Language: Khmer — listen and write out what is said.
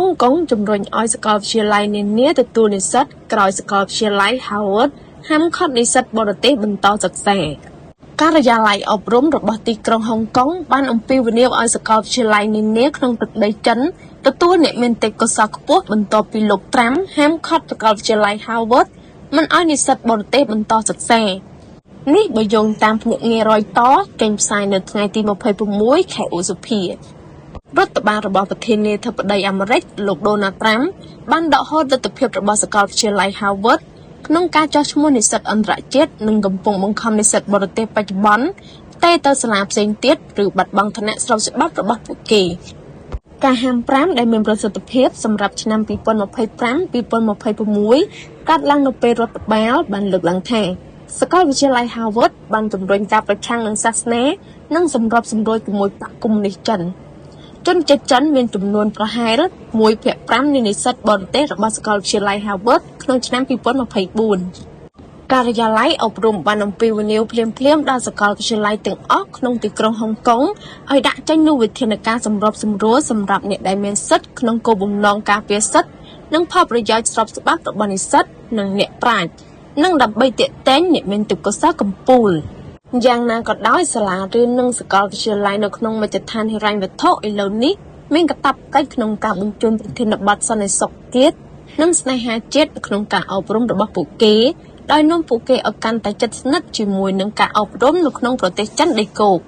ងកុងជំរុញឲ្យសាកលវិទ្យាល័យនានាទទួលនិស្សិតក្រោយសាកលវិទ្យាល័យ Harvard ហាមឃាត់និស្សិតបរទេសបន្តសិក្សាការិយាល័យអប់រំរបស់ទីក្រុងហុងកុងបានអំពាវនាវឲ្យសាកលវិទ្យាល័យនានាក្នុងទឹកដីចិនទទួលអ្នកមានទេពកោសល្យខ្ពស់បន្ទាប់ពីលោកត្រាំហាមឃាត់សាកលវិទ្យាល័យ Harvard មិនឲ្យនិស្សិតបរទេសបន្តសិក្សានេះបើយោងតាមភ្នាក់ងារ Reuters ចេញផ្សាយនៅថ្ងៃទី26 ខែឧសភារដ្ឋបាលរបស់ប្រធានាធិបតីអាមេរិកលោក Donald Trump បានដកហូតលទ្ធភាពរបស់សាកលវិទ្យាល័យ Harvard ក្នុងការចោះឈ្មោះនិស្សិតអន្តរជាតិនិងកំពុងបង្ខំនិស្សិតបរទេសបច្ចុប្បន្នទៅសាលាផ្សេងទៀតឬបាត់បង់ឋានៈស្របច្បាប់របស់ពួកគេការហាម5ដែលមានប្រសិទ្ធភាពសម្រាប់ឆ្នាំ2025-2026កើតឡើងនៅពេលរដ្ឋបាលបានលើកឡើងថាសាកលវិទ្យាល័យ Harvard បានជំរុញការប្រឆាំងនឹងសាសនានិងសម្របសម្រួលជាមួយបកកុម្មុយនីសចិនជនជាតិចិនមានចំនួនប្រហែល 1/5 នៃនិស្សិតបរទេសរបស់សាកលវិទ្យាល័យ Harvard ក្នុងឆ្នាំ2024ការិយាល័យអប់រំបានអំពាវនាវភ្លាមៗដល់សាកលវិទ្យាល័យទាំងអស់ក្នុងទីក្រុងហុងកុងឲ្យដាក់ចេញនូវវិធានការសម្របសម្រួលសម្រាប់អ្នកដែលមានសិទ្ធិក្នុងគោលបំណងការពារសិទ្ធិនិងផលប្រយោជន៍ស្របច្បាប់របស់និស្សិតនិងអ្នកប្រាជ្ញនិងដើម្បីទាក់ទាញអ្នកមានទេពកោសល្យកំពូលយ៉ាងណាក៏ដោយសាលារៀននិងសាកលវិទ្យាល័យនៅក្នុងមជ្ឈដ្ឋានហិរញ្ញវត្ថុឥឡូវនេះមានកាតព្វកិច្ចក្នុងការបញ្ជូនប្រធានបទសន្តិសុខជាតិនិងស្នេហាជាតិក្នុងការអប់រំរបស់ពួកគេដោយនាំពួកគេឲ្យកាន់តែជិតស្និទ្ធជាមួយនឹងការអប់រំនៅក្នុងប្រទេសចិនដីគោក